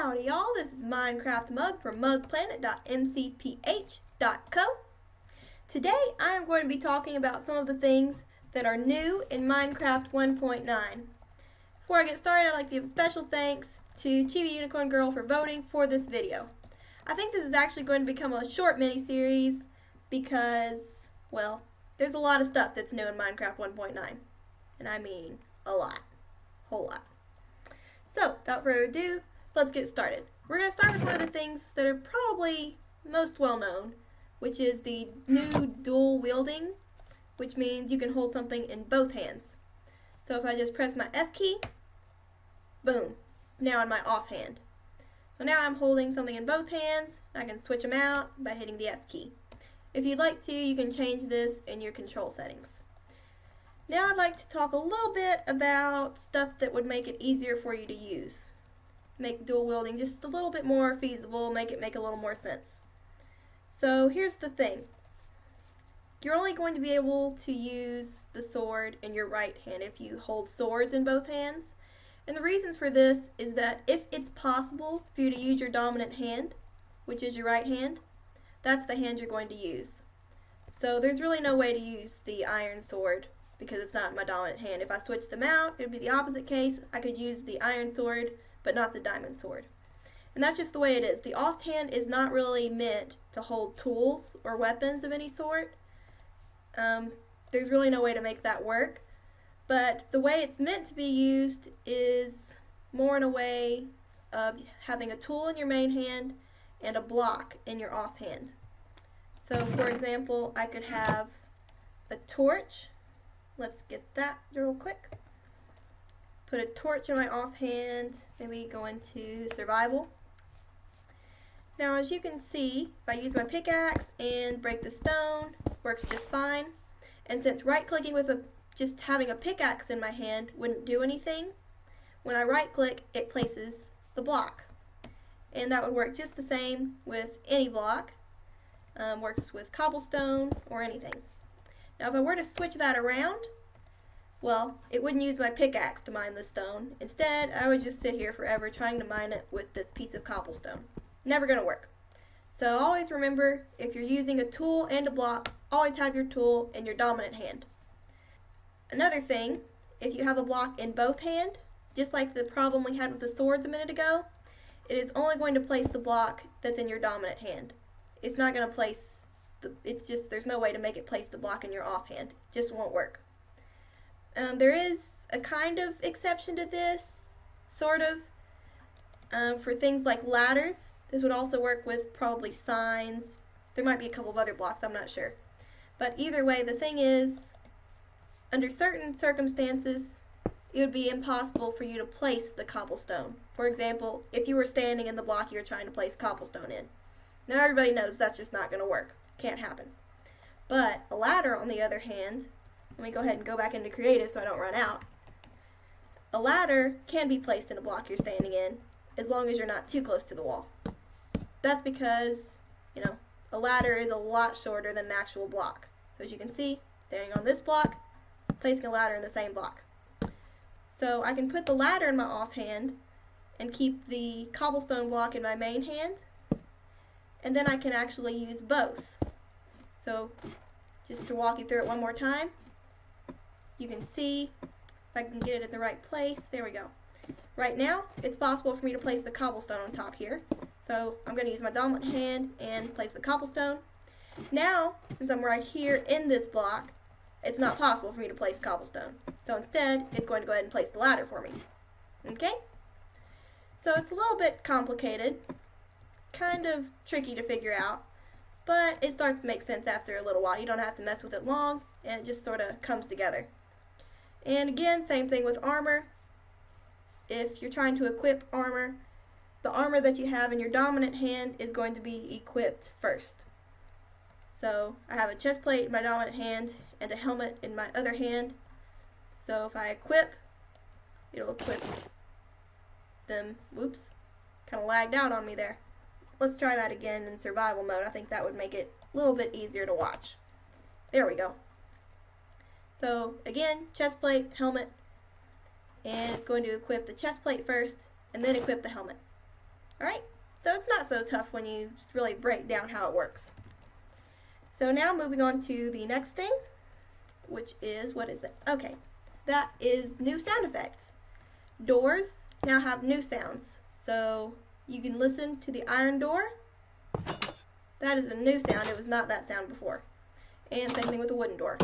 Howdy y'all, this is Minecraft Mug from mugplanet.mcph.co. Today I am going to be talking about some of the things that are new in Minecraft 1.9. Before I get started, I'd like to give a special thanks to Chibi Unicorn Girl for voting for this video. I think this is actually going to become a short mini-series because, well, there's a lot of stuff that's new in Minecraft 1.9. And I mean a lot. Whole lot. So, without further ado, let's get started. We're going to start with one of the things that are probably most well known, which is the new dual wielding, which means you can hold something in both hands. So if I just press my F key, boom, now in my off hand. So now I'm holding something in both hands. I can switch them out by hitting the F key. If you'd like to, you can change this in your control settings. Now I'd like to talk a little bit about stuff that would make it easier for you to use. Make dual wielding just a little bit more feasible, make it make a little more sense. So here's the thing. You're only going to be able to use the sword in your right hand if you hold swords in both hands. And the reasons for this is that if it's possible for you to use your dominant hand, which is your right hand, that's the hand you're going to use. So there's really no way to use the iron sword because it's not in my dominant hand. If I switched them out, it would be the opposite case. I could use the iron sword, but not the diamond sword. And that's just the way it is. The offhand is not really meant to hold tools or weapons of any sort. There's really no way to make that work. But the way it's meant to be used is more in a way of having a tool in your main hand and a block in your offhand. So for example, I could have a torch. Let's get that real quick. Put a torch in my offhand, maybe go into survival. Now as you can see, if I use my pickaxe and break the stone, works just fine. And since right clicking with just having a pickaxe in my hand wouldn't do anything, when I right click it places the block. And that would work just the same with any block. Works with cobblestone or anything. Now if I were to switch that around, well, it wouldn't use my pickaxe to mine the stone. Instead, I would just sit here forever trying to mine it with this piece of cobblestone. Never gonna work. So always remember, if you're using a tool and a block, always have your tool in your dominant hand. Another thing, if you have a block in both hands, just like the problem we had with the swords a minute ago, it is only going to place the block that's in your dominant hand. It's not gonna place, there's no way to make it place the block in your offhand. It just won't work. There is a kind of exception to this, sort of, for things like ladders. This would also work with probably signs. There might be a couple of other blocks, I'm not sure. But either way, the thing is, under certain circumstances, it would be impossible for you to place the cobblestone. For example, if you were standing in the block you were trying to place cobblestone in. Now everybody knows that's just not going to work. Can't happen. But a ladder, on the other hand, let me go ahead and go back into creative so I don't run out. A ladder can be placed in a block you're standing in as long as you're not too close to the wall. That's because, a ladder is a lot shorter than an actual block. So as you can see, standing on this block, placing a ladder in the same block. So I can put the ladder in my offhand and keep the cobblestone block in my main hand, and then I can actually use both. So just to walk you through it one more time, you can see if I can get it in the right place. There we go. Right now, it's possible for me to place the cobblestone on top here. So I'm going to use my dominant hand and place the cobblestone. Now, since I'm right here in this block, it's not possible for me to place cobblestone. So instead, it's going to go ahead and place the ladder for me. Okay? So it's a little bit complicated, kind of tricky to figure out, but it starts to make sense after a little while. You don't have to mess with it long, and it just sort of comes together. And again, same thing with armor. If you're trying to equip armor, the armor that you have in your dominant hand is going to be equipped first. So I have a chest plate in my dominant hand and a helmet in my other hand. So if I equip, it'll equip them. Whoops, kind of lagged out on me there. Let's try that again in survival mode. I think that would make it a little bit easier to watch. There we go. So again, chest plate, helmet, and it's going to equip the chest plate first and then equip the helmet. Alright, so it's not so tough when you really break down how it works. So now moving on to the next thing, which is, what is it? Okay, that is new sound effects. Doors now have new sounds. So you can listen to the iron door. That is a new sound. It was not that sound before. And same thing with the wooden door.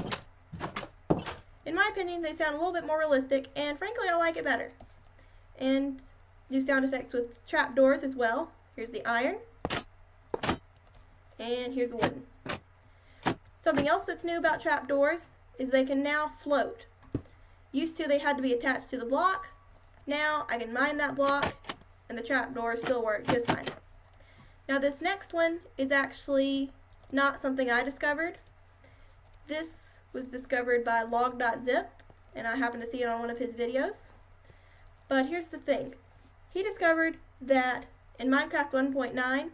In my opinion, they sound a little bit more realistic, and frankly, I like it better. And new sound effects with trap doors as well. Here's the iron. And here's the wooden. Something else that's new about trap doors is they can now float. Used to, they had to be attached to the block. Now I can mine that block and the trap doors still work just fine. Now this next one is actually not something I discovered. This was discovered by log.zip, and I happened to see it on one of his videos. But here's the thing. He discovered that in Minecraft 1.9,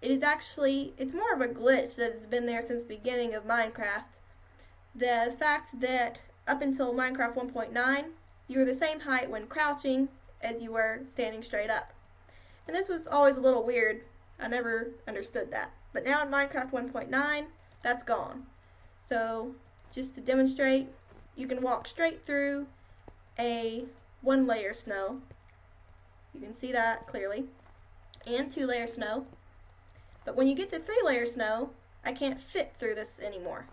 it's more of a glitch that has been there since the beginning of Minecraft. The fact that up until Minecraft 1.9, you were the same height when crouching as you were standing straight up. And this was always a little weird. I never understood that. But now in Minecraft 1.9, that's gone. So, just to demonstrate, you can walk straight through a 1-layer snow. You can see that clearly. And 2-layer snow. But when you get to 3-layer snow, I can't fit through this anymore.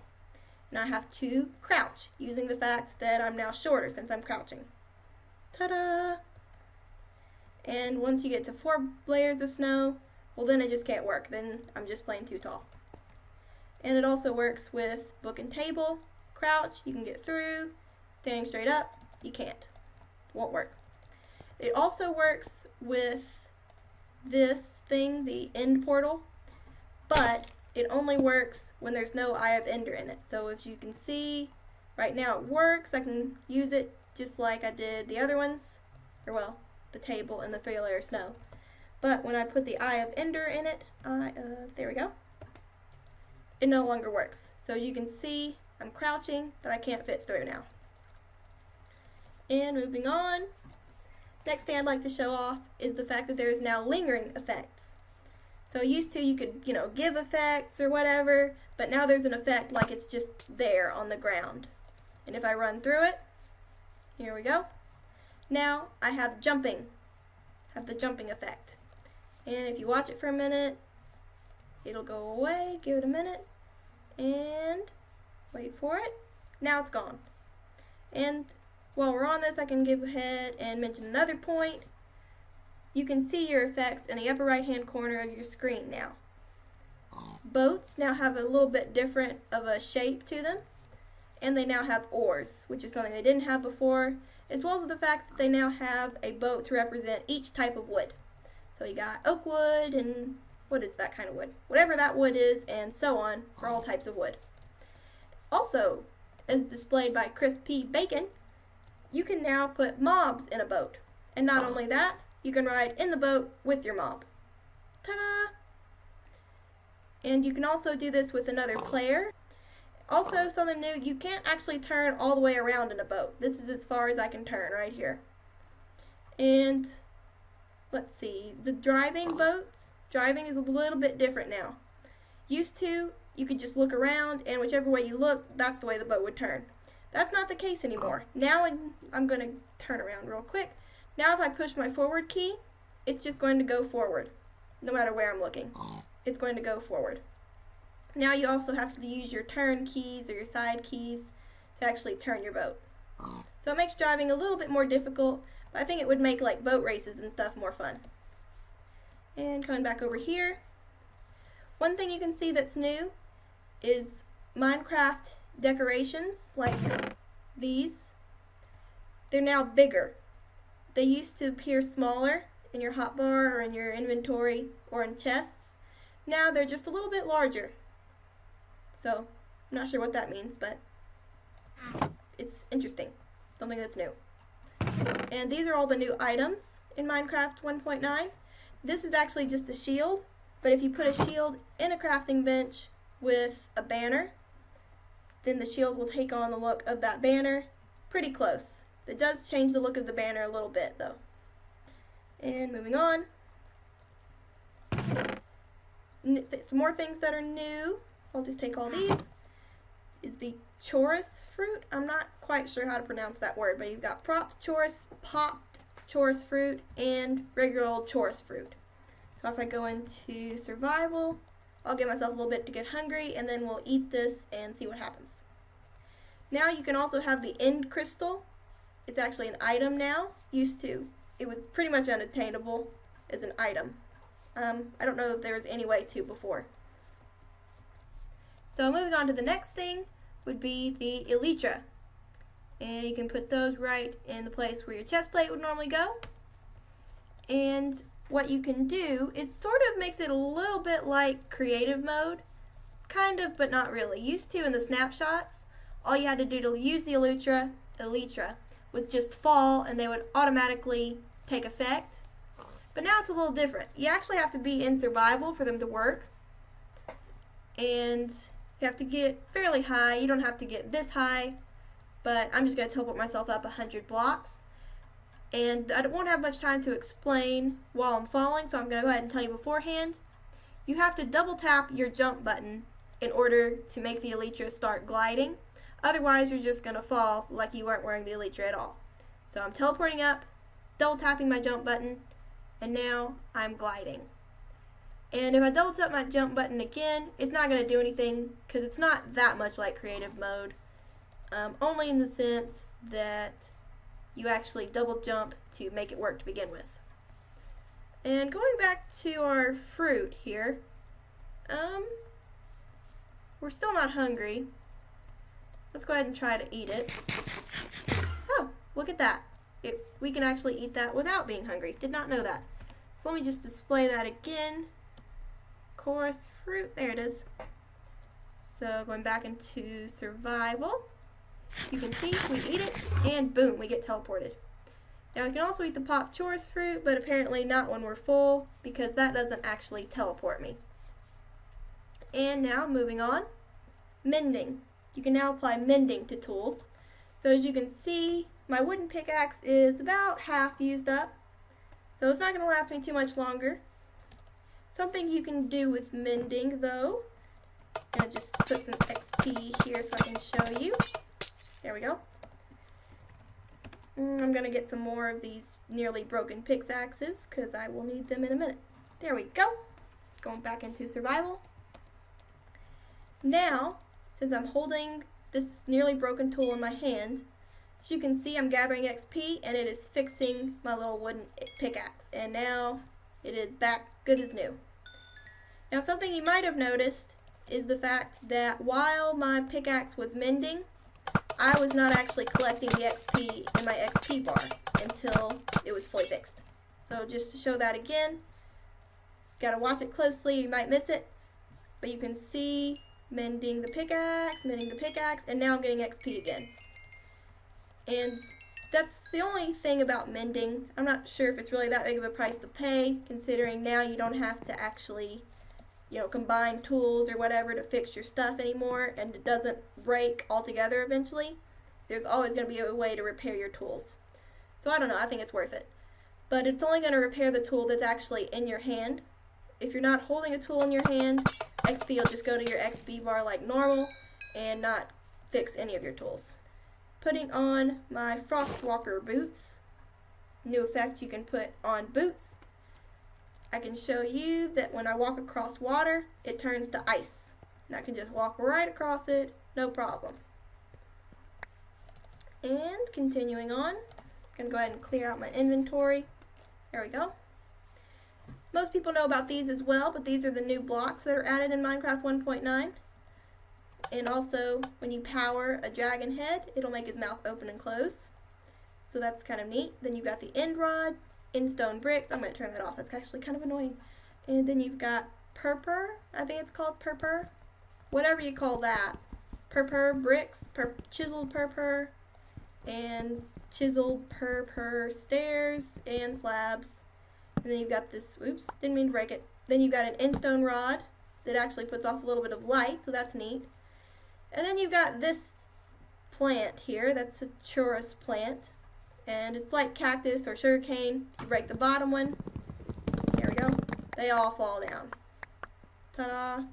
And I have to crouch, using the fact that I'm now shorter since I'm crouching. Ta-da! And once you get to 4 layers of snow, well then it just can't work. Then I'm just plain too tall. And it also works with book and table. Crouch, you can get through. Standing straight up, you can't. Won't work. It also works with this thing, the end portal, but it only works when there's no Eye of Ender in it. So if you can see, right now it works. I can use it just like I did the other ones, or well, the table and the 3-layer snow. But when I put the Eye of Ender in it, there we go, it no longer works. So as you can see, I'm crouching, but I can't fit through now. And moving on, next thing I'd like to show off is the fact that there is now lingering effects. So used to you could, give effects or whatever, but now there's an effect like it's just there on the ground. And if I run through it, here we go. Now I have the jumping effect. And if you watch it for a minute, it'll go away. Give it a minute and wait for it. Now it's gone. And while we're on this, I can go ahead and mention another point. You can see your effects in the upper right hand corner of your screen now. Boats now have a little bit different of a shape to them, and they now have oars, which is something they didn't have before, as well as the fact that they now have a boat to represent each type of wood. So you got oak wood, and what is that kind of wood? Whatever that wood is, and so on for all types of wood. Also, as displayed by Chris P. Bacon, you can now put mobs in a boat. And not only that, you can ride in the boat with your mob. Ta-da! And you can also do this with another player. Also, something new, you can't actually turn all the way around in a boat. This is as far as I can turn right here. And let's see, the driving boats, driving is a little bit different now. Used to, you could just look around, and whichever way you look, that's the way the boat would turn. That's not the case anymore. Now I'm going to turn around real quick. Now if I push my forward key, it's just going to go forward, no matter where I'm looking. It's going to go forward. Now you also have to use your turn keys or your side keys to actually turn your boat. So it makes driving a little bit more difficult, but I think it would make like boat races and stuff more fun. And coming back over here, one thing you can see that's new is Minecraft decorations like these. They're now bigger. They used to appear smaller in your hotbar or in your inventory or in chests. Now they're just a little bit larger. So, I'm not sure what that means, but it's interesting. Something that's new. And these are all the new items in Minecraft 1.9. This is actually just a shield, but if you put a shield in a crafting bench with a banner, then the shield will take on the look of that banner pretty close. It does change the look of the banner a little bit though. And moving on, Some more things that are new, I'll just take all these, is the chorus fruit. I'm not quite sure how to pronounce that word, but you've got popped chorus fruit, and regular old chorus fruit. So if I go into survival, I'll give myself a little bit to get hungry, and then we'll eat this and see what happens. Now you can also have the end crystal. It's actually an item now. Used to, it was pretty much unattainable as an item. I don't know if there was any way to before. So moving on to the next thing would be the elytra. And you can put those right in the place where your chest plate would normally go. And what you can do, it sort of makes it a little bit like creative mode. Kind of, but not really. Used to in the snapshots, all you had to do to use the elytra was just fall and they would automatically take effect. But now it's a little different. You actually have to be in survival for them to work. And you have to get fairly high. You don't have to get this high, but I'm just going to teleport myself up 100 blocks. And I won't have much time to explain while I'm falling, so I'm going to go ahead and tell you beforehand. You have to double tap your jump button in order to make the elytra start gliding. Otherwise, you're just going to fall like you weren't wearing the elytra at all. So I'm teleporting up, double tapping my jump button, and now I'm gliding. And if I double tap my jump button again, it's not going to do anything because it's not that much like creative mode. Only in the sense that you actually double jump to make it work to begin with. And going back to our fruit here, we're still not hungry. Let's go ahead and try to eat it. Oh, look at that. We can actually eat that without being hungry. Did not know that. So let me just display that again. Chorus fruit, there it is. So going back into survival, you can see we eat it and boom, we get teleported. Now we can also eat the popped chorus fruit, but apparently not when we're full because that doesn't actually teleport me. And now moving on, mending. You can now apply mending to tools. So as you can see, my wooden pickaxe is about half used up, so it's not going to last me too much longer. Something you can do with mending though, and just put some XP here so I can show you. There we go. I'm going to get some more of these nearly broken pickaxes because I will need them in a minute. There we go. Going back into survival. Now, since I'm holding this nearly broken tool in my hand, as you can see, I'm gathering XP and it is fixing my little wooden pickaxe. And now it is back good as new. Now something you might have noticed is the fact that while my pickaxe was mending, I was not actually collecting the XP in my XP bar until it was fully fixed. So just to show that again, gotta watch it closely, you might miss it, but you can see mending the pickaxe, and now I'm getting XP again. And that's the only thing about mending. I'm not sure if it's really that big of a price to pay, considering now you don't have to actually, combine tools or whatever to fix your stuff anymore, and it doesn't break altogether eventually. There's always going to be a way to repair your tools. So I don't know, I think it's worth it. But it's only going to repair the tool that's actually in your hand. If you're not holding a tool in your hand, XP will just go to your XP bar like normal and not fix any of your tools. Putting on my Frostwalker boots. New effect you can put on boots. I can show you that when I walk across water, it turns to ice. And I can just walk right across it, no problem. And continuing on, I'm going to go ahead and clear out my inventory. There we go. Most people know about these as well, but these are the new blocks that are added in Minecraft 1.9. And also, when you power a dragon head, it'll make his mouth open and close. So that's kind of neat. Then you've got the end rod, end stone bricks. I'm going to turn that off. That's actually kind of annoying. And then you've got purpur. I think it's called purpur. Whatever you call that. Purpur bricks, chiseled purpur, and chiseled purpur stairs and slabs. And then you've got this, oops, didn't mean to break it. Then you've got an end stone rod that actually puts off a little bit of light, so that's neat. And then you've got this plant here, that's a chorus plant. And it's like cactus or sugarcane. You break the bottom one, there we go. they all fall down. Ta-da!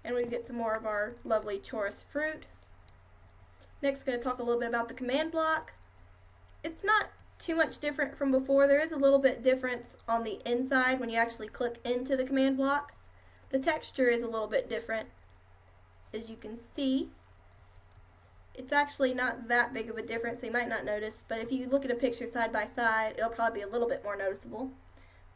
And we get some more of our lovely chorus fruit. Next, we're going to talk a little bit about the command block. It's not too much different from before. There is a little bit difference on the inside when you actually click into the command block. The texture is a little bit different, as you can see. It's actually not that big of a difference, so you might not notice, but if you look at a picture side by side, it'll probably be a little bit more noticeable.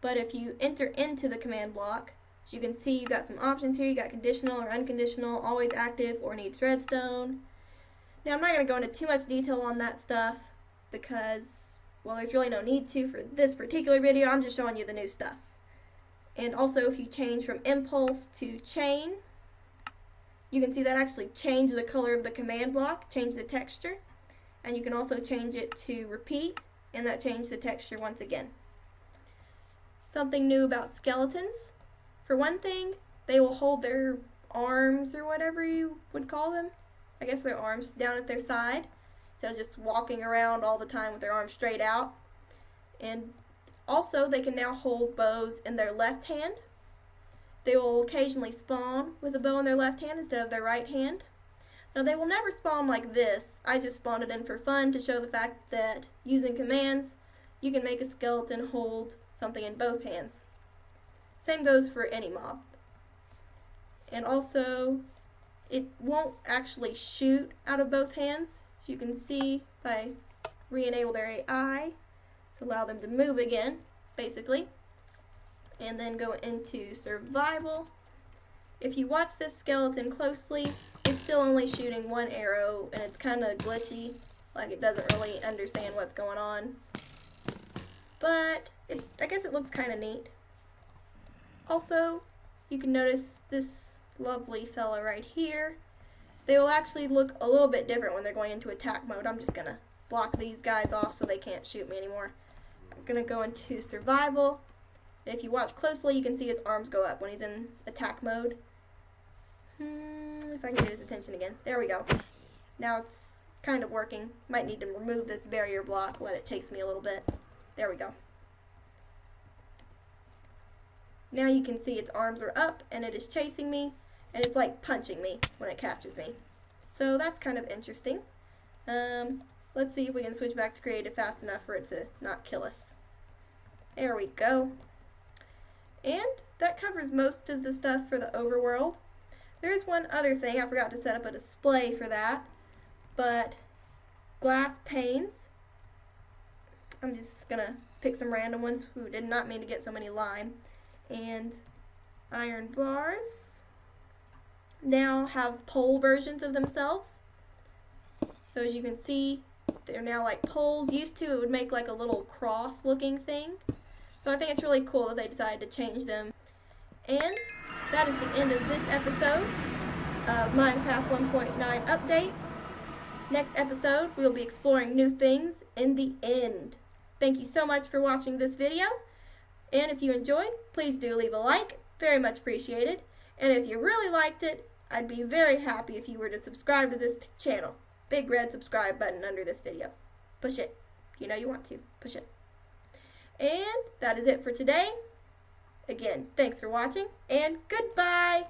But if you enter into the command block, as you can see, you've got some options here. You got conditional or unconditional, always active, or needs redstone. Now, I'm not going to go into too much detail on that stuff because, well, there's really no need to for this particular video. I'm just showing you the new stuff. And also, if you change from impulse to chain, you can see that actually changed the color of the command block, changed the texture, and you can also change it to repeat, and that changed the texture once again. Something new about skeletons. For one thing, they will hold their arms, or whatever you would call them, I guess their arms, down at their side, instead of just walking around all the time with their arms straight out. And also, they can now hold bows in their left hand. They will occasionally spawn with a bow in their left hand instead of their right hand. Now, they will never spawn like this. I just spawned it in for fun to show the fact that using commands, you can make a skeleton hold something in both hands. Same goes for any mob. And also, it won't actually shoot out of both hands. As you can see, if I re-enable their AI, to allow them to move again, basically. And then go into survival. If you watch this skeleton closely, it's still only shooting one arrow, and it's kind of glitchy, like it doesn't really understand what's going on. But I guess it looks kind of neat. Also, you can notice this lovely fella right here. They will actually look a little bit different when they're going into attack mode. I'm just going to block these guys off so they can't shoot me anymore. I'm going to go into survival. And if you watch closely, you can see his arms go up when he's in attack mode. If I can get his attention again. There we go. Now it's kind of working. Might need to remove this barrier block, let it chase me a little bit. There we go. Now you can see its arms are up and it is chasing me, and it's like punching me when it catches me. So that's kind of interesting. Let's see if we can switch back to creative fast enough for it to not kill us. There we go. And that covers most of the stuff for the overworld. There is one other thing. I forgot to set up a display for that. But glass panes. I'm just going to pick some random ones. Ooh, did not mean to get so many lime. And iron bars now have pole versions of themselves. So as you can see, they're now like poles. Used to, it would make like a little cross looking thing. So I think it's really cool that they decided to change them. And that is the end of this episode of Minecraft 1.9 updates. Next episode, we'll be exploring new things in the end. Thank you so much for watching this video. And if you enjoyed, please do leave a like. Very much appreciated. And if you really liked it, I'd be very happy if you were to subscribe to this channel. Big red subscribe button under this video. Push it. You know you want to. Push it. And that is it for today. Again, thanks for watching, and goodbye!